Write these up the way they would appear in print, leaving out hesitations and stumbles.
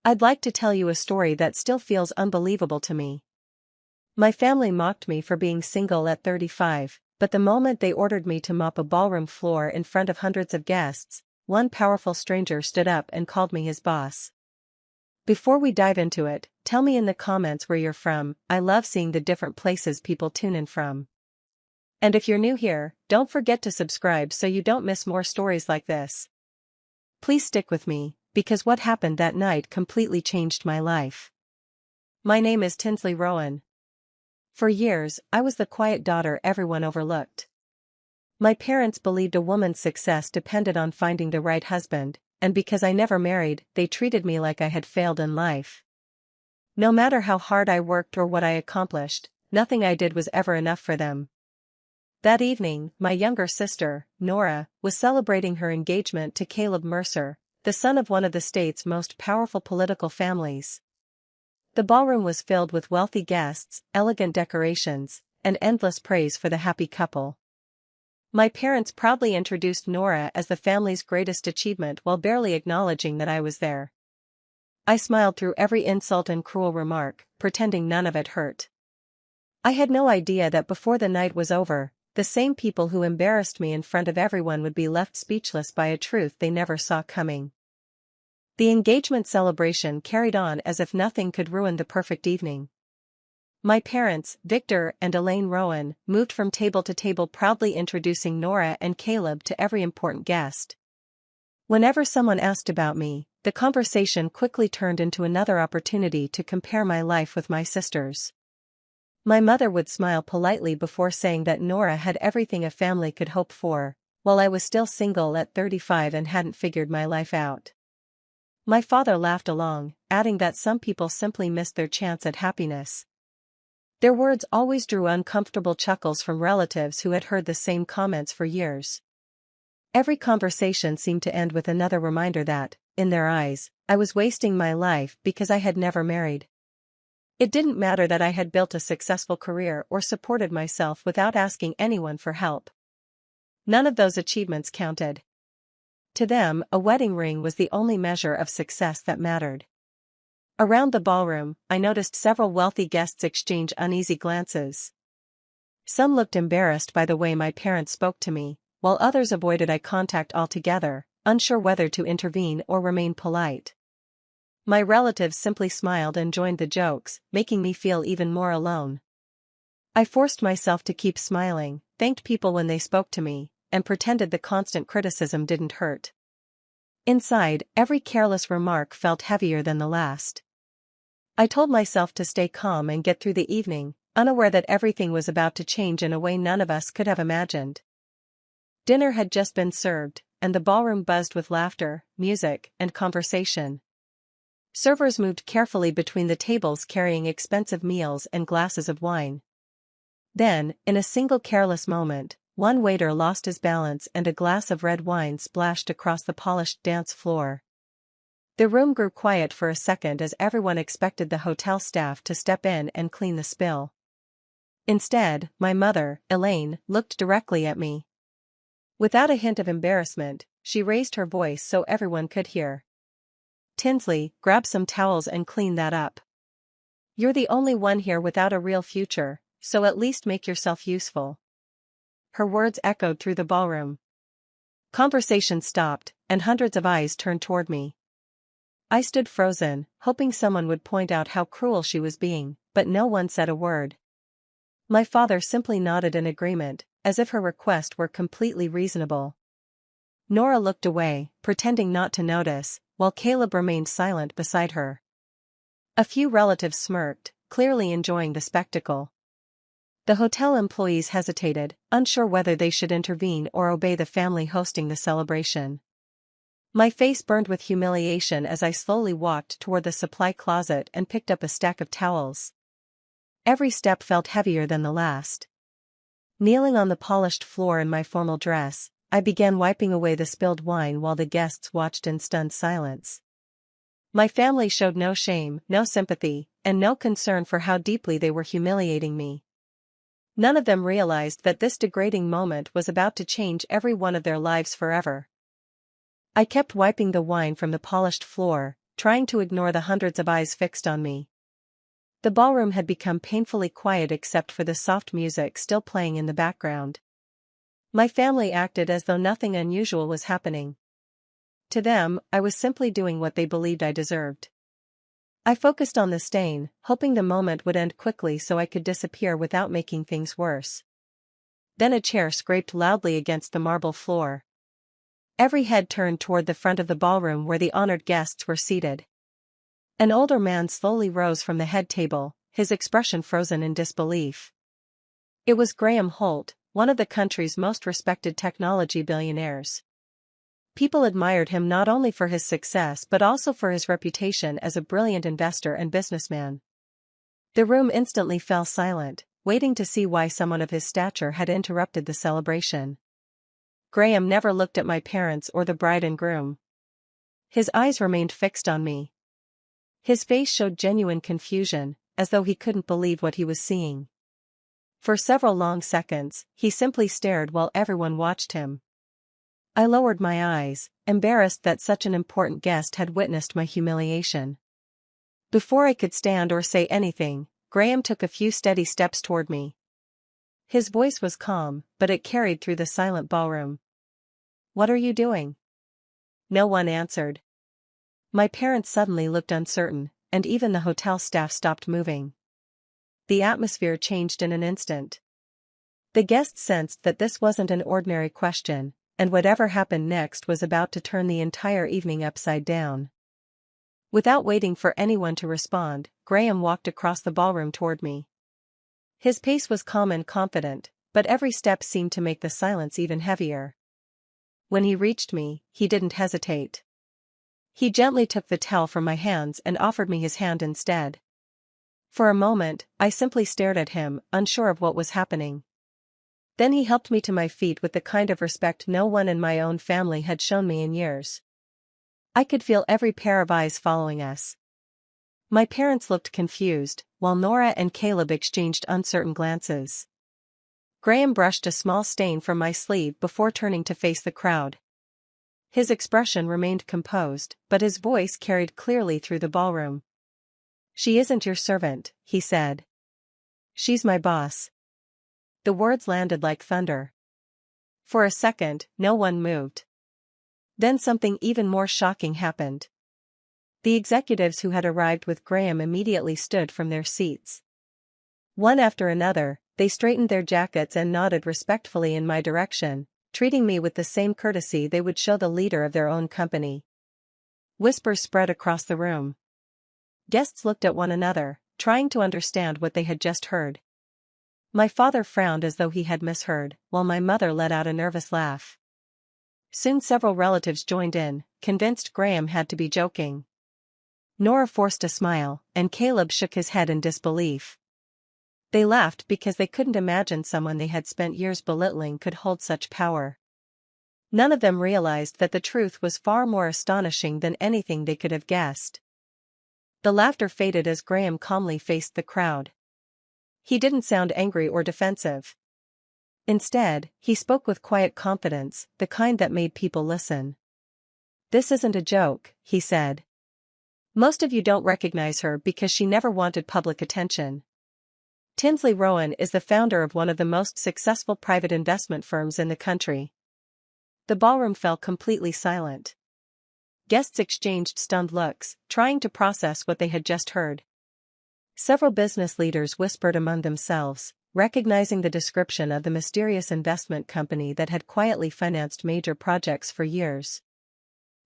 I'd like to tell you a story that still feels unbelievable to me. My family mocked me for being single at 35, but the moment they ordered me to mop a ballroom floor in front of hundreds of guests, one powerful stranger stood up and called me his boss. Before we dive into it, tell me in the comments where you're from. I love seeing the different places people tune in from. And if you're new here, don't forget to subscribe so you don't miss more stories like this. Please stick with me, because what happened that night completely changed my life. My name is Tinsley Rowan. For years, I was the quiet daughter everyone overlooked. My parents believed a woman's success depended on finding the right husband, and because I never married, they treated me like I had failed in life. No matter how hard I worked or what I accomplished, nothing I did was ever enough for them. That evening, my younger sister, Nora, was celebrating her engagement to Caleb Mercer, the son of one of the state's most powerful political families. The ballroom was filled with wealthy guests, elegant decorations, and endless praise for the happy couple. My parents proudly introduced Nora as the family's greatest achievement while barely acknowledging that I was there. I smiled through every insult and cruel remark, pretending none of it hurt. I had no idea that before the night was over, the same people who embarrassed me in front of everyone would be left speechless by a truth they never saw coming. The engagement celebration carried on as if nothing could ruin the perfect evening. My parents, Victor and Elaine Rowan, moved from table to table proudly introducing Nora and Caleb to every important guest. Whenever someone asked about me, the conversation quickly turned into another opportunity to compare my life with my sister's. My mother would smile politely before saying that Nora had everything a family could hope for, while I was still single at 35 and hadn't figured my life out. My father laughed along, adding that some people simply missed their chance at happiness. Their words always drew uncomfortable chuckles from relatives who had heard the same comments for years. Every conversation seemed to end with another reminder that, in their eyes, I was wasting my life because I had never married. It didn't matter that I had built a successful career or supported myself without asking anyone for help. None of those achievements counted. To them, a wedding ring was the only measure of success that mattered. Around the ballroom, I noticed several wealthy guests exchange uneasy glances. Some looked embarrassed by the way my parents spoke to me, while others avoided eye contact altogether, unsure whether to intervene or remain polite. My relatives simply smiled and joined the jokes, making me feel even more alone. I forced myself to keep smiling, thanked people when they spoke to me, and pretended the constant criticism didn't hurt. Inside, every careless remark felt heavier than the last. I told myself to stay calm and get through the evening, unaware that everything was about to change in a way none of us could have imagined. Dinner had just been served, and the ballroom buzzed with laughter, music, and conversation. Servers moved carefully between the tables carrying expensive meals and glasses of wine. Then, in a single careless moment, one waiter lost his balance and a glass of red wine splashed across the polished dance floor. The room grew quiet for a second as everyone expected the hotel staff to step in and clean the spill. Instead, my mother, Elaine, looked directly at me. Without a hint of embarrassment, she raised her voice so everyone could hear. "Tinsley, grab some towels and clean that up. You're the only one here without a real future, so at least make yourself useful." Her words echoed through the ballroom. Conversation stopped, and hundreds of eyes turned toward me. I stood frozen, hoping someone would point out how cruel she was being, but no one said a word. My father simply nodded in agreement, as if her request were completely reasonable. Nora looked away, pretending not to notice, while Caleb remained silent beside her. A few relatives smirked, clearly enjoying the spectacle. The hotel employees hesitated, unsure whether they should intervene or obey the family hosting the celebration. My face burned with humiliation as I slowly walked toward the supply closet and picked up a stack of towels. Every step felt heavier than the last. Kneeling on the polished floor in my formal dress, I began wiping away the spilled wine while the guests watched in stunned silence. My family showed no shame, no sympathy, and no concern for how deeply they were humiliating me. None of them realized that this degrading moment was about to change every one of their lives forever. I kept wiping the wine from the polished floor, trying to ignore the hundreds of eyes fixed on me. The ballroom had become painfully quiet except for the soft music still playing in the background. My family acted as though nothing unusual was happening. To them, I was simply doing what they believed I deserved. I focused on the stain, hoping the moment would end quickly so I could disappear without making things worse. Then a chair scraped loudly against the marble floor. Every head turned toward the front of the ballroom where the honored guests were seated. An older man slowly rose from the head table, his expression frozen in disbelief. It was Graham Holt, one of the country's most respected technology billionaires. People admired him not only for his success but also for his reputation as a brilliant investor and businessman. The room instantly fell silent, waiting to see why someone of his stature had interrupted the celebration. Graham never looked at my parents or the bride and groom. His eyes remained fixed on me. His face showed genuine confusion, as though he couldn't believe what he was seeing. For several long seconds, he simply stared while everyone watched him. I lowered my eyes, embarrassed that such an important guest had witnessed my humiliation. Before I could stand or say anything, Graham took a few steady steps toward me. His voice was calm, but it carried through the silent ballroom. "What are you doing?" No one answered. My parents suddenly looked uncertain, and even the hotel staff stopped moving. The atmosphere changed in an instant. The guests sensed that this wasn't an ordinary question, and whatever happened next was about to turn the entire evening upside down. Without waiting for anyone to respond, Graham walked across the ballroom toward me. His pace was calm and confident, but every step seemed to make the silence even heavier. When he reached me, he didn't hesitate. He gently took the towel from my hands and offered me his hand instead. For a moment, I simply stared at him, unsure of what was happening. Then he helped me to my feet with the kind of respect no one in my own family had shown me in years. I could feel every pair of eyes following us. My parents looked confused, while Nora and Caleb exchanged uncertain glances. Graham brushed a small stain from my sleeve before turning to face the crowd. His expression remained composed, but his voice carried clearly through the ballroom. "She isn't your servant," he said. "She's my boss." The words landed like thunder. For a second, no one moved. Then something even more shocking happened. The executives who had arrived with Graham immediately stood from their seats. One after another, they straightened their jackets and nodded respectfully in my direction, treating me with the same courtesy they would show the leader of their own company. Whispers spread across the room. Guests looked at one another, trying to understand what they had just heard. My father frowned as though he had misheard, while my mother let out a nervous laugh. Soon several relatives joined in, convinced Graham had to be joking. Nora forced a smile, and Caleb shook his head in disbelief. They laughed because they couldn't imagine someone they had spent years belittling could hold such power. None of them realized that the truth was far more astonishing than anything they could have guessed. The laughter faded as Graham calmly faced the crowd. He didn't sound angry or defensive. Instead, he spoke with quiet confidence, the kind that made people listen. "This isn't a joke," he said. "Most of you don't recognize her because she never wanted public attention. Tinsley Rowan is the founder of one of the most successful private investment firms in the country." The ballroom fell completely silent. Guests exchanged stunned looks, trying to process what they had just heard. Several business leaders whispered among themselves, recognizing the description of the mysterious investment company that had quietly financed major projects for years.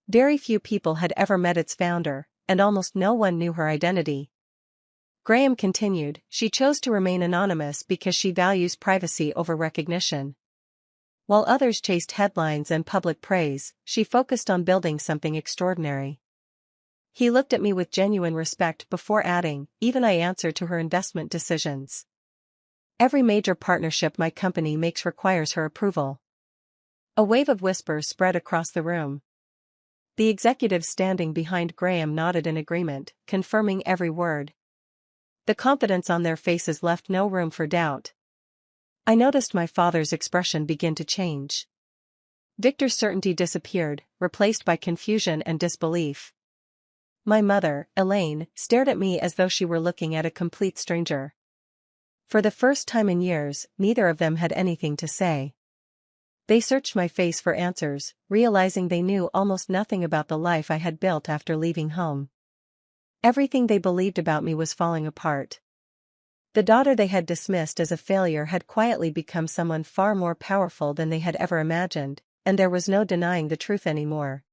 Very few people had ever met its founder, and almost no one knew her identity. Graham continued, "She chose to remain anonymous because she values privacy over recognition. While others chased headlines and public praise, she focused on building something extraordinary." He looked at me with genuine respect before adding, "Even I answer to her investment decisions. Every major partnership my company makes requires her approval." A wave of whispers spread across the room. The executives standing behind Graham nodded in agreement, confirming every word. The confidence on their faces left no room for doubt. I noticed my father's expression begin to change. Victor's certainty disappeared, replaced by confusion and disbelief. My mother, Elaine, stared at me as though she were looking at a complete stranger. For the first time in years, neither of them had anything to say. They searched my face for answers, realizing they knew almost nothing about the life I had built after leaving home. Everything they believed about me was falling apart. The daughter they had dismissed as a failure had quietly become someone far more powerful than they had ever imagined, and there was no denying the truth anymore.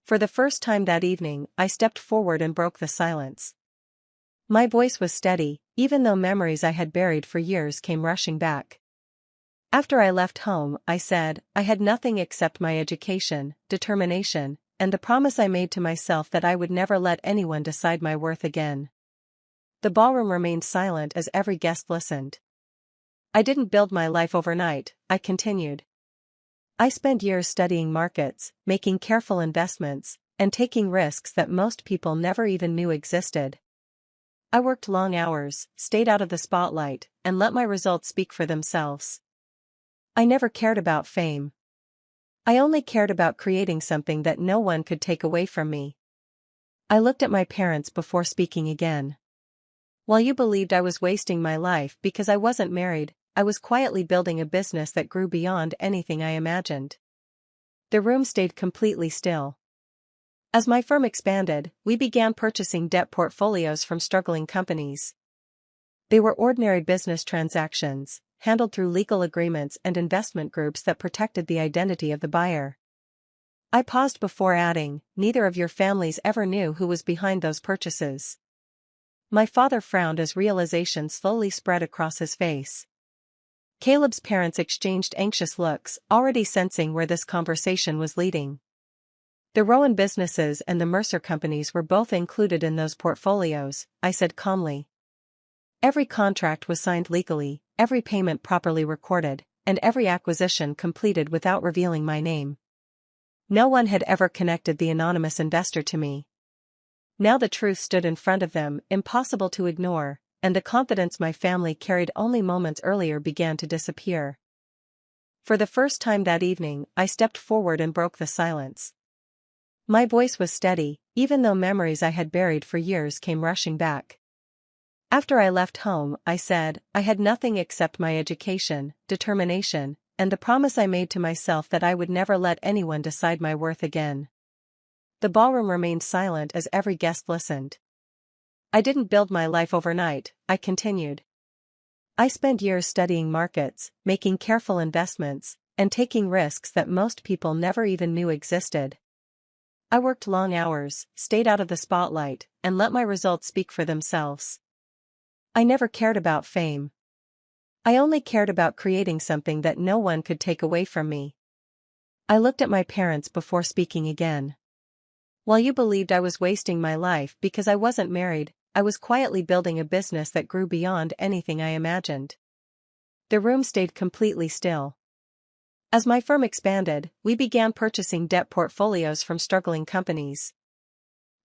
For the first time that evening, I stepped forward and broke the silence. My voice was steady, even though memories I had buried for years came rushing back. After I left home, I said, I had nothing except my education, determination, and the promise I made to myself that I would never let anyone decide my worth again. The ballroom remained silent as every guest listened. I didn't build my life overnight, I continued. I spent years studying markets, making careful investments, and taking risks that most people never even knew existed. I worked long hours, stayed out of the spotlight, and let my results speak for themselves. I never cared about fame. I only cared about creating something that no one could take away from me. I looked at my parents before speaking again. While you believed I was wasting my life because I wasn't married, I was quietly building a business that grew beyond anything I imagined. The room stayed completely still. As my firm expanded, we began purchasing debt portfolios from struggling companies. They were ordinary business transactions, handled through legal agreements and investment groups that protected the identity of the buyer. I paused before adding, neither of your families ever knew who was behind those purchases. My father frowned as realization slowly spread across his face. Caleb's parents exchanged anxious looks, already sensing where this conversation was leading. The Rowan businesses and the Mercer companies were both included in those portfolios, I said calmly. Every contract was signed legally, every payment properly recorded, and every acquisition completed without revealing my name. No one had ever connected the anonymous investor to me. Now the truth stood in front of them, impossible to ignore, and the confidence my family carried only moments earlier began to disappear. For the first time that evening, I stepped forward and broke the silence. My voice was steady, even though memories I had buried for years came rushing back. After I left home, I said, I had nothing except my education, determination, and the promise I made to myself that I would never let anyone decide my worth again. The ballroom remained silent as every guest listened. I didn't build my life overnight, I continued. I spent years studying markets, making careful investments, and taking risks that most people never even knew existed. I worked long hours, stayed out of the spotlight, and let my results speak for themselves. I never cared about fame. I only cared about creating something that no one could take away from me. I looked at my parents before speaking again. While you believed I was wasting my life because I wasn't married, I was quietly building a business that grew beyond anything I imagined. The room stayed completely still. As my firm expanded, we began purchasing debt portfolios from struggling companies.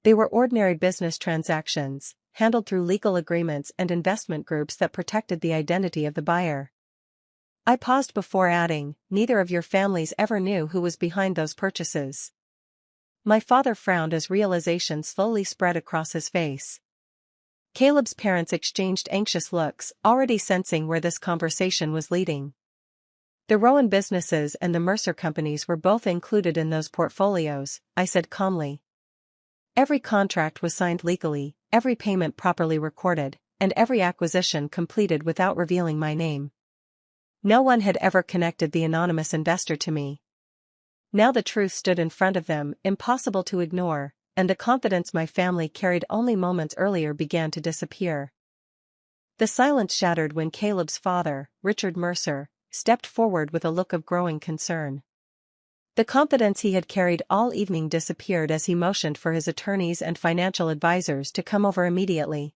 They were ordinary business transactions, handled through legal agreements and investment groups that protected the identity of the buyer. I paused before adding, neither of your families ever knew who was behind those purchases. My father frowned as realization slowly spread across his face. Caleb's parents exchanged anxious looks, already sensing where this conversation was leading. The Rowan businesses and the Mercer companies were both included in those portfolios, I said calmly. Every contract was signed legally, every payment properly recorded, and every acquisition completed without revealing my name. No one had ever connected the anonymous investor to me. Now the truth stood in front of them, impossible to ignore, and the confidence my family carried only moments earlier began to disappear. The silence shattered when Caleb's father, Richard Mercer, stepped forward with a look of growing concern. The confidence he had carried all evening disappeared as he motioned for his attorneys and financial advisors to come over immediately.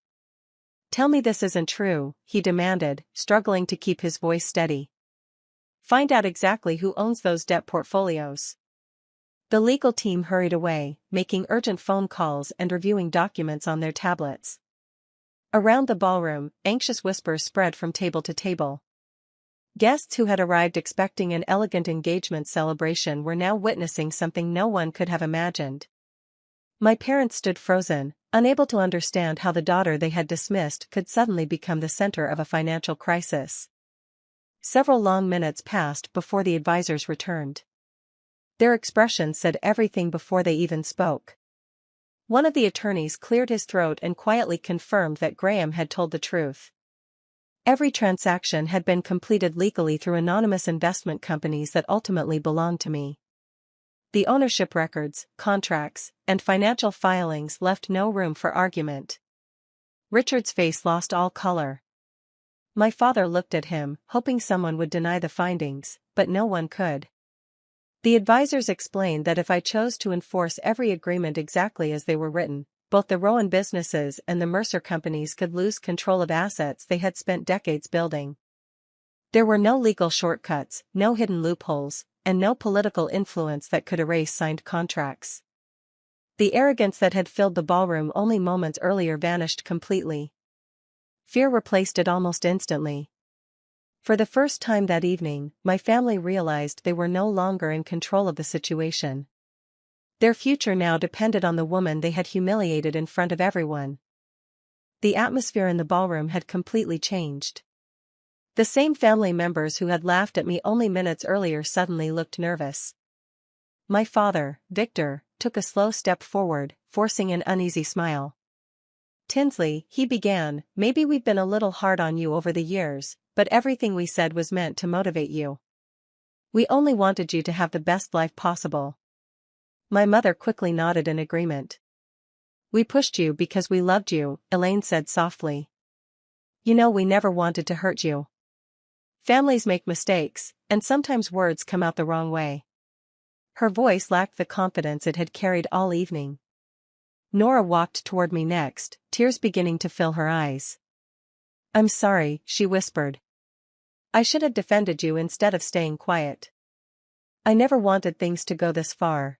Tell me this isn't true, he demanded, struggling to keep his voice steady. Find out exactly who owns those debt portfolios. The legal team hurried away, making urgent phone calls and reviewing documents on their tablets. Around the ballroom, anxious whispers spread from table to table. Guests who had arrived expecting an elegant engagement celebration were now witnessing something no one could have imagined. My parents stood frozen, unable to understand how the daughter they had dismissed could suddenly become the center of a financial crisis. Several long minutes passed before the advisors returned. Their expressions said everything before they even spoke. One of the attorneys cleared his throat and quietly confirmed that Graham had told the truth. Every transaction had been completed legally through anonymous investment companies that ultimately belonged to me. The ownership records, contracts, and financial filings left no room for argument. Richard's face lost all color. My father looked at him, hoping someone would deny the findings, but no one could. The advisors explained that if I chose to enforce every agreement exactly as they were written, both the Rowan businesses and the Mercer companies could lose control of assets they had spent decades building. There were no legal shortcuts, no hidden loopholes, and no political influence that could erase signed contracts. The arrogance that had filled the ballroom only moments earlier vanished completely. Fear replaced it almost instantly. For the first time that evening, my family realized they were no longer in control of the situation. Their future now depended on the woman they had humiliated in front of everyone. The atmosphere in the ballroom had completely changed. The same family members who had laughed at me only minutes earlier suddenly looked nervous. My father, Victor, took a slow step forward, forcing an uneasy smile. "Tinsley," he began, "maybe we've been a little hard on you over the years, but everything we said was meant to motivate you. We only wanted you to have the best life possible." My mother quickly nodded in agreement. "We pushed you because we loved you," Elaine said softly. "You know we never wanted to hurt you. Families make mistakes, and sometimes words come out the wrong way." Her voice lacked the confidence it had carried all evening. Nora walked toward me next, tears beginning to fill her eyes. "I'm sorry," she whispered. "I should have defended you instead of staying quiet. I never wanted things to go this far."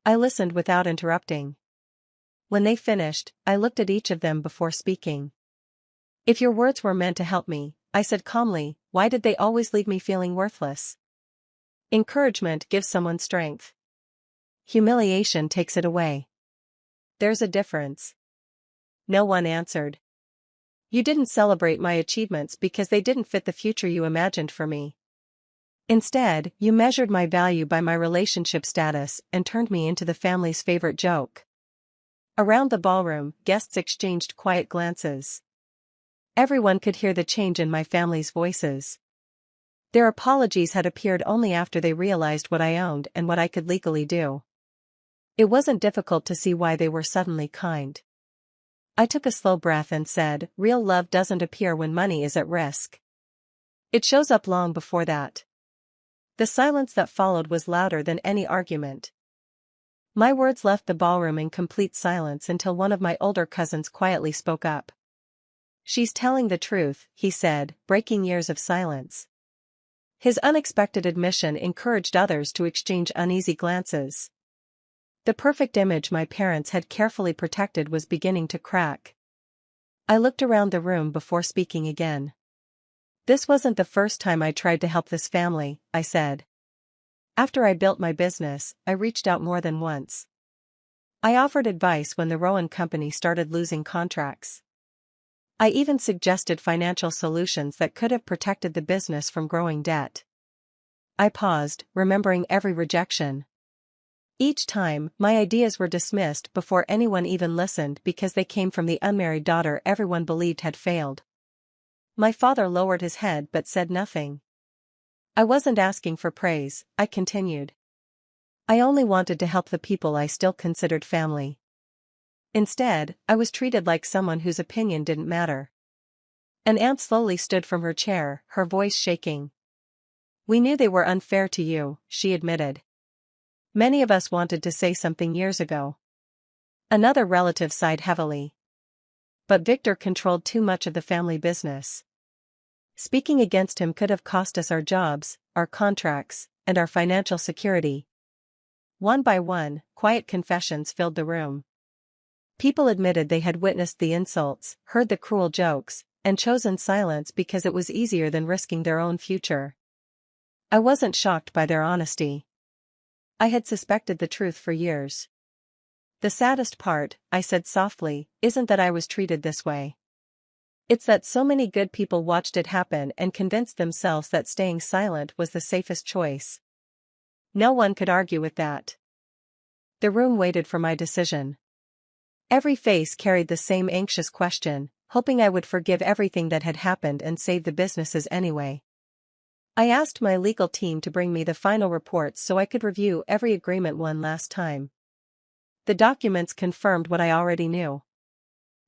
I listened without interrupting. When they finished, I looked at each of them before speaking. "If your words were meant to help me," I said calmly, "why did they always leave me feeling worthless? Encouragement gives someone strength. Humiliation takes it away. There's a difference." No one answered. "You didn't celebrate my achievements because they didn't fit the future you imagined for me. Instead, you measured my value by my relationship status and turned me into the family's favorite joke." Around the ballroom, guests exchanged quiet glances. Everyone could hear the change in my family's voices. Their apologies had appeared only after they realized what I owned and what I could legally do. It wasn't difficult to see why they were suddenly kind. I took a slow breath and said, "Real love doesn't appear when money is at risk. It shows up long before that." The silence that followed was louder than any argument. My words left the ballroom in complete silence until one of my older cousins quietly spoke up. "She's telling the truth," he said, breaking years of silence. His unexpected admission encouraged others to exchange uneasy glances. The perfect image my parents had carefully protected was beginning to crack. I looked around the room before speaking again. "This wasn't the first time I tried to help this family," I said. "After I built my business, I reached out more than once. I offered advice when the Rowan Company started losing contracts. I even suggested financial solutions that could have protected the business from growing debt." I paused, remembering every rejection. Each time, my ideas were dismissed before anyone even listened because they came from the unmarried daughter everyone believed had failed. My father lowered his head but said nothing. "I wasn't asking for praise," I continued. "I only wanted to help the people I still considered family. Instead, I was treated like someone whose opinion didn't matter." An aunt slowly stood from her chair, her voice shaking. "We knew they were unfair to you," she admitted. "Many of us wanted to say something years ago." Another relative sighed heavily. "But Victor controlled too much of the family business. Speaking against him could have cost us our jobs, our contracts, and our financial security." One by one, quiet confessions filled the room. People admitted they had witnessed the insults, heard the cruel jokes, and chosen silence because it was easier than risking their own future. I wasn't shocked by their honesty. I had suspected the truth for years. The saddest part, I said softly, isn't that I was treated this way. It's that so many good people watched it happen and convinced themselves that staying silent was the safest choice. No one could argue with that. The room waited for my decision. Every face carried the same anxious question, hoping I would forgive everything that had happened and save the businesses anyway. I asked my legal team to bring me the final reports so I could review every agreement one last time. The documents confirmed what I already knew.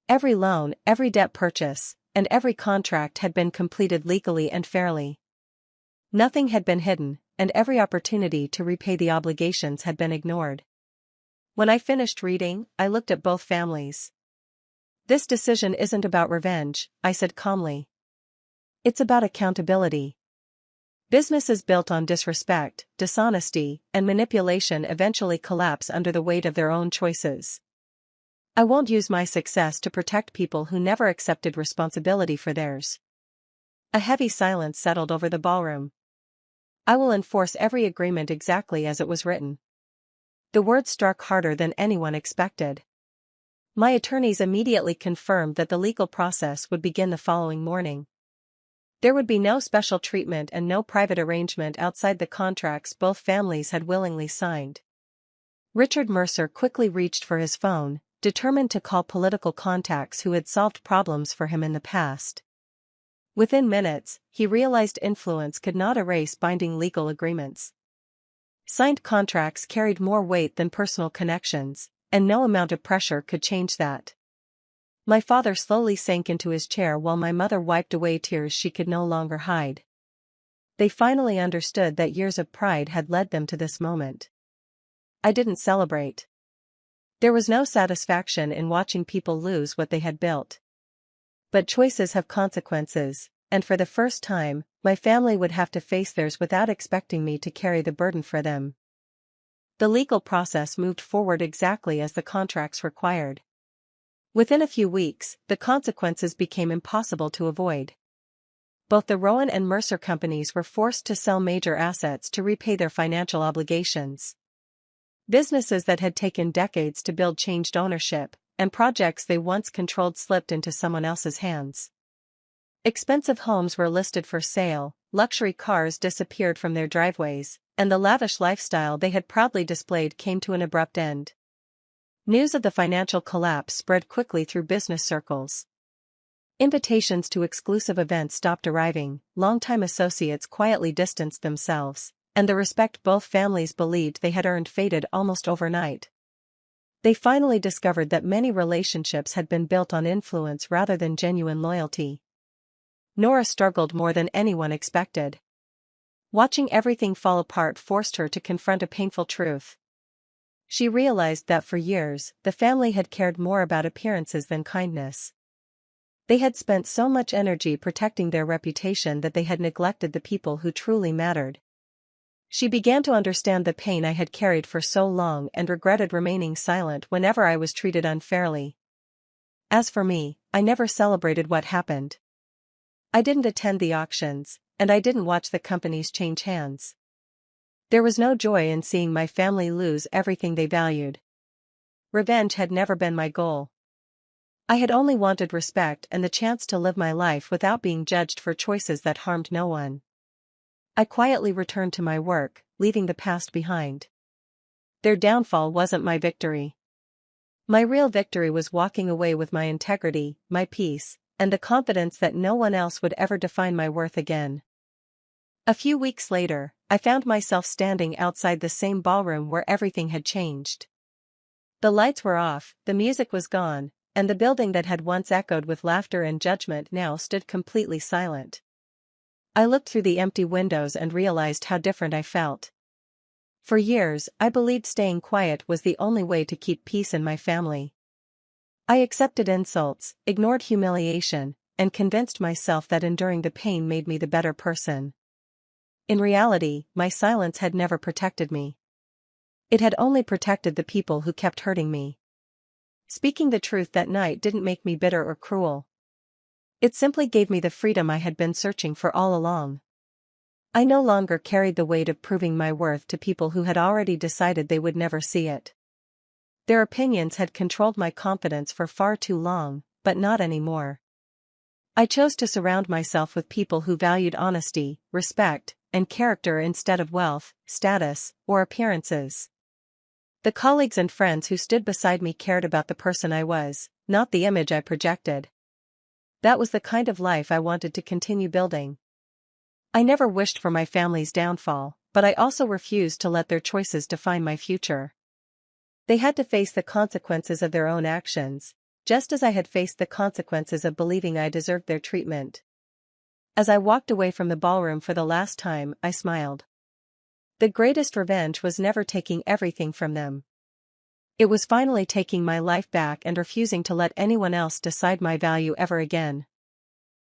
Every loan, every debt purchase, and every contract had been completed legally and fairly. Nothing had been hidden, and every opportunity to repay the obligations had been ignored. When I finished reading, I looked at both families. This decision isn't about revenge, I said calmly. It's about accountability. Businesses built on disrespect, dishonesty, and manipulation eventually collapse under the weight of their own choices. I won't use my success to protect people who never accepted responsibility for theirs. A heavy silence settled over the ballroom. I will enforce every agreement exactly as it was written. The words struck harder than anyone expected. My attorneys immediately confirmed that the legal process would begin the following morning. There would be no special treatment and no private arrangement outside the contracts both families had willingly signed. Richard Mercer quickly reached for his phone, determined to call political contacts who had solved problems for him in the past. Within minutes, he realized influence could not erase binding legal agreements. Signed contracts carried more weight than personal connections, and no amount of pressure could change that. My father slowly sank into his chair while my mother wiped away tears she could no longer hide. They finally understood that years of pride had led them to this moment. I didn't celebrate. There was no satisfaction in watching people lose what they had built. But choices have consequences, and for the first time, my family would have to face theirs without expecting me to carry the burden for them. The legal process moved forward exactly as the contracts required. Within a few weeks, the consequences became impossible to avoid. Both the Rowan and Mercer companies were forced to sell major assets to repay their financial obligations. Businesses that had taken decades to build changed ownership, and projects they once controlled slipped into someone else's hands. Expensive homes were listed for sale, luxury cars disappeared from their driveways, and the lavish lifestyle they had proudly displayed came to an abrupt end. News of the financial collapse spread quickly through business circles. Invitations to exclusive events stopped arriving, longtime associates quietly distanced themselves, and the respect both families believed they had earned faded almost overnight. They finally discovered that many relationships had been built on influence rather than genuine loyalty. Nora struggled more than anyone expected. Watching everything fall apart forced her to confront a painful truth. She realized that for years, the family had cared more about appearances than kindness. They had spent so much energy protecting their reputation that they had neglected the people who truly mattered. She began to understand the pain I had carried for so long and regretted remaining silent whenever I was treated unfairly. As for me, I never celebrated what happened. I didn't attend the auctions, and I didn't watch the companies change hands. There was no joy in seeing my family lose everything they valued. Revenge had never been my goal. I had only wanted respect and the chance to live my life without being judged for choices that harmed no one. I quietly returned to my work, leaving the past behind. Their downfall wasn't my victory. My real victory was walking away with my integrity, my peace, and the confidence that no one else would ever define my worth again. A few weeks later, I found myself standing outside the same ballroom where everything had changed. The lights were off, the music was gone, and the building that had once echoed with laughter and judgment now stood completely silent. I looked through the empty windows and realized how different I felt. For years, I believed staying quiet was the only way to keep peace in my family. I accepted insults, ignored humiliation, and convinced myself that enduring the pain made me the better person. In reality, my silence had never protected me. It had only protected the people who kept hurting me. Speaking the truth that night didn't make me bitter or cruel. It simply gave me the freedom I had been searching for all along. I no longer carried the weight of proving my worth to people who had already decided they would never see it. Their opinions had controlled my confidence for far too long, but not anymore. I chose to surround myself with people who valued honesty, respect, and character instead of wealth, status, or appearances. The colleagues and friends who stood beside me cared about the person I was, not the image I projected. That was the kind of life I wanted to continue building. I never wished for my family's downfall, but I also refused to let their choices define my future. They had to face the consequences of their own actions, just as I had faced the consequences of believing I deserved their treatment. As I walked away from the ballroom for the last time, I smiled. The greatest revenge was never taking everything from them. It was finally taking my life back and refusing to let anyone else decide my value ever again.